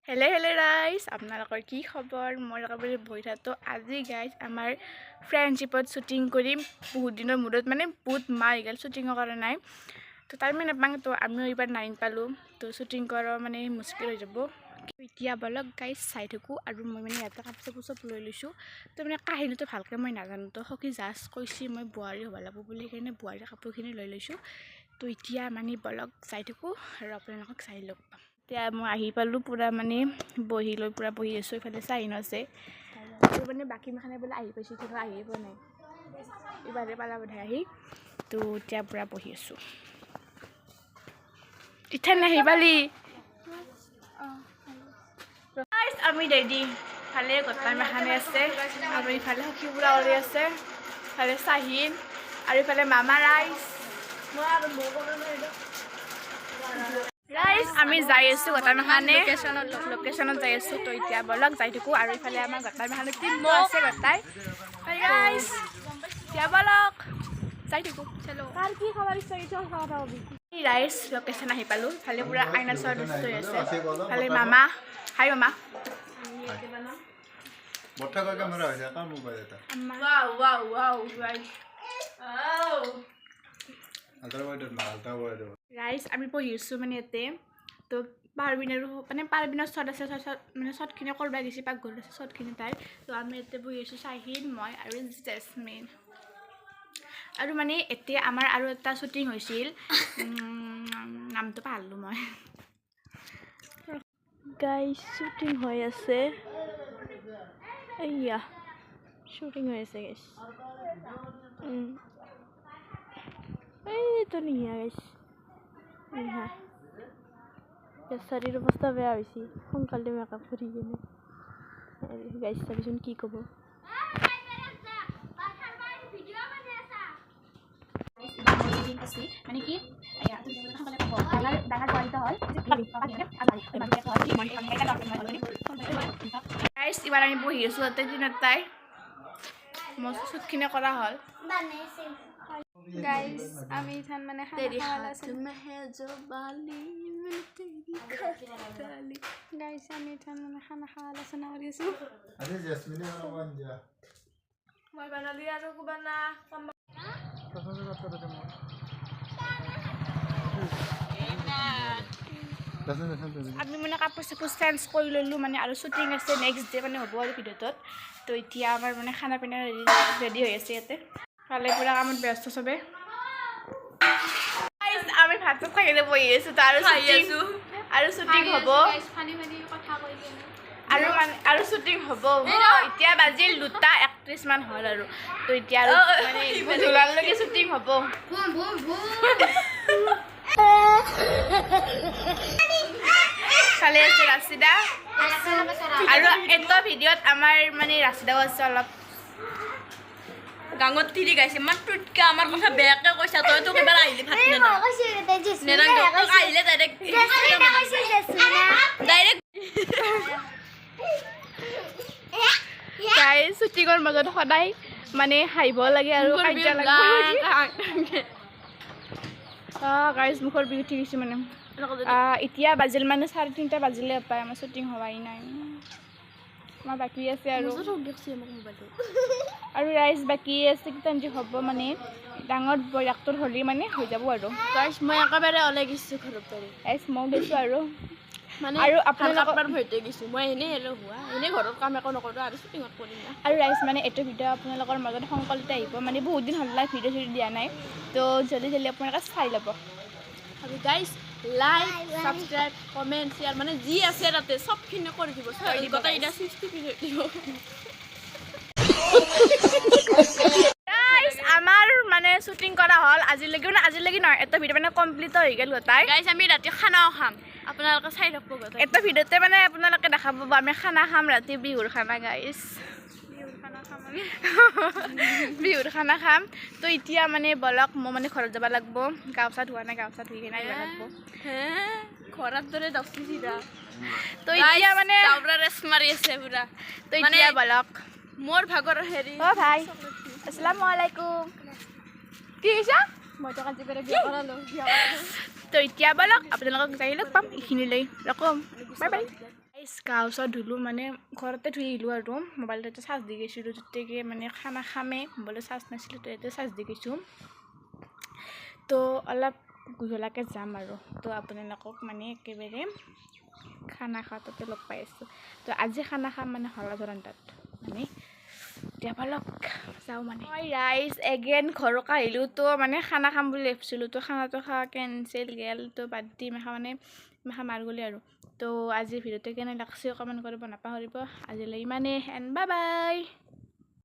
হেলে গাইজ আপোনালোকৰ কি খবৰ মই একেবাৰে বহিঠাতো আজি গাইজ আমাৰ ফ্ৰেণ্ডশ্বিপত শ্বুটিং কৰিম বহুত দিনৰ মূৰত মানে বহুত মাহ হৈ গ'ল শ্বুটিঙৰ কৰা নাই তো টাইমে নাপাওঁ তো আমিও এইবাৰ 9 পালোঁ তো শ্বুটিং কৰা মানে মুস্কিল হৈ যাব এতিয়া বলক গাইজ চাই থাকোঁ আৰু মই মানে ইয়াতে কাপোৰ চাপোৰ চব লৈ লৈছোঁ তো মানে কাহিনীটো ভালকৈ মই নাজানো তো সখী জাষ্ট কৈছে মই বোৱাৰী হ'ব লাগিব বুলি সেইকাৰণে বোৱাৰী কাপোৰখিনি লৈ লৈছোঁ তো এতিয়া মানে বলক চাই থাকোঁ আৰু আপোনালোকক চাই লওক এতিয়া মই আহি পালোঁ পূৰা মানে বহি লৈ পূৰা বহি আছোঁ এইফালে চাহিন আছে আৰু মানে বাকী মাখানে বোলে আহি পাইছোঁ কিন্তু আহিয়ে পোৱা নাই ইবাৰে পালা বোধহয় আহি তো এতিয়া পূৰা বহি আছোঁ ইঠান নাহি পালি আমি ৰেডি ভালে গোটাই মাখানে আছে আৰু ইফালে সখী পূৰা কৰি আছে ইফালে চাহিন আৰু ইফালে মামা ৰাইচ গাইজ আমি যাই আছোঁ গোটাই মাখানে লোকেশ্যনত যাই আছোঁ তো এতিয়া বলক যাই থাকোঁ আৰু ইফালে আমাৰ গোটাই মাখানে টিম আছে গোটাই গাইজ এতিয়া বলক যাই থাকোঁ কাৰ কি খাবৰ ইচ্ছা কথা কবি ৰাইজ লোকেশ্যন আহি পালোঁ ইফালে পূৰা আইনা চোৱাৰ দৃশ্য হৈ আছে ইফালে মামা হাই মামা ৰাইজ আমি পঢ়ি আছোঁ মানে ইয়াতে তো পাৰবিনৰ মানে পাৰবিনৰ শ্বট আছে মানে শ্বটখিনি কৰিব দিছে পাকঘৰত আছে শ্বটখিনি তাই তো আমি ইয়াতে বহি আছোঁ চাহিন মই আৰু জেচমিন আৰু মানে এতিয়া আমাৰ আৰু এটা শ্বুটিং হৈছিল নামটো পাহৰিলোঁ মই গাইজ শ্বুটিং হৈ আছে এয়া শ্বুটিং হৈ আছে গাইজ এইটো নিহা গাইজ নিহা বেচাৰীৰ অৱস্থা বেয়া হৈছে সোনকালে মেকআপ কৰি কিনে গাইজ চাবিচোন কি ক'ব মানে কি এবাৰ আমি বহি আছোঁ তাতে দিনত তাই মস্ত শ্বুটখিনি কৰা হ'ল गाइस আমি ইথান মানে খানা খাওয়ালা আছে गाइस আমি ইথান মানে খানা খাওয়ালা আছে না কৰিছো আৰে জেসমিনে বানান যা মই বানালি আৰু কুবানা পছন্দ কৰতে দেবো আমি মানে কাপোৰ চাপোৰ চেঞ্জ কৰি ল'লোঁ মানে আৰু শ্বুটিং আছে নেক্সট ডে মানে হ'ব আৰু ভিডিঅ'টোত তো এতিয়া আমাৰ মানে খানা পিনা ৰেডি হৈ আছে ইয়াতে ভালে পূৰা কামত ব্যস্ত চবে আমি ভাত চাত খাই কিনে বহি আছোঁ তো আৰু শ্বুটিং হ'ব আৰু শ্বুটিং হ'ব এতিয়া বাজিল 2:31 মান হ'ল আৰু তো এতিয়া আৰু মানে জোলালৈকে শ্বুটিং হ'ব ভালে আছে ৰাছিদা আৰু এটা ভিডিঅ'ত আমাৰ মানে ৰাছিদাও আছে অলপ গাঙত তিৰি গাইছে মাত্ৰতকে আমাৰ কথা বেয়াকে কৈছা তই তো কিবা আহিলে ভাত আহিলে ডাইৰেক্ট গাইজ শ্বুটিঙৰ মাজত সদায় মানে হাঁহিব লাগে আৰু কাজিয়া লাগে গাইজ মুখৰ বিষ উঠি গৈছে মানে এতিয়া বাজিল মানে 3:30 বাজিলে পায় আমাৰ শ্বুটিং হোৱাই নাই আমাৰ বাকী আছে আৰু ৰাইজ বাকী আছে কিতাঞ্জি হ'ব মানে ডাঙৰ বয়াকটোৰ হ'লে মানে হৈ যাব আৰু गाइस মই একেবাৰে ওলাই গৈছো ঘৰৰ পৰা ৰাইজ মই গৈছোঁ আৰু মানে আৰু আপোনালোকৰ আপোনালোকৰ ভইতে গৈছো মই এনে হেলো হোৱা এনে ঘৰৰ কাম একো নকৰো আৰু শ্বুটিঙত কৰিম না আৰু ৰাইজ মানে এইটো ভিডিঅ' আপোনালোকৰ মাজত সংকলিত আহিব মানে বহুত দিন হ'ল ভিডিঅ' চিডিঅ' দিয়া নাই তো জলদি আপোনালোকে চাই ল'ব আৰু guys like subscribe comment share মানে জি আছে তাতে সবখিনি কৰি দিব গোটা এটা 60 মিনিট দিব গাইস আমাৰ মানে শ্বুটিং কৰা হ'ল আজিলৈকে নহয় এটা ভিডিঅ' মানে কমপ্লিট হৈ গ'ল গোটাই গাইস আমি ৰাতি খানাও খাম আপোনালোকে চাই থাকব গোটা এটা ভিডিঅ'তে মানে আপোনালোকে দেখা পাব আমি খানা খাম ৰাতি বিহুৰ খানা গাইস বিহুৰ খানা খাম তো এতিয়া মানে বলক মই মানে ঘৰত যাব লাগিব গাঁও চা ধোৱা নাই গাঁও চা ধুই কিনে আহিব লাগিব ঘৰত দৰে দছটি সিধা তো এতিয়া মানে তাওৰা ৰেছ মাৰি আছে পুৰা তো এতিয়া বলক মোৰ ভাগৰ হেৰি অ ভাই আসসালামু আলাইকুম কি কৈছা মই তো কাজি পেৰে বিয়া কৰালো তো এতিয়া বলক আপোনালোকক যাই লগ পাম এইখিনিলৈ ৰকম বাই বাই গা ওচৰত ধুলোঁ মানে ঘৰতে ধুই আহিলোঁ আৰু মোবাইলতে চাৰ্জ দি গৈছিলোঁ য'তেকে মানে খানা খামে মোবাইলত চাৰ্জ নাছিলোঁ তো ইয়াতে চাৰ্জ দি গৈছোঁ তো অলপ গধূলাকৈ যাম আৰু তো আপোনালোকক মানে একেবাৰে খানা খাওঁতে লগ পাই আছোঁ তো আজি খানা খাম মানে হলাধৰণ তাত মানে এতিয়া বলক যাওঁ মানে মই ৰাইজ এগেইন ঘৰক আহিলোঁ তো মানে খানা খাম বুলি ভাবিছিলোঁ তো খানাটো খোৱা কেঞ্চেল গেল তো বাদ দি মানে মাৰ গ'লে আৰু তো আজিৰ ভিডিঅ'টো কেনে লাগছে কমেণ্ট কৰিব নাপাহৰিব আজিলৈ ইমানেই এণ্ড বাই বাই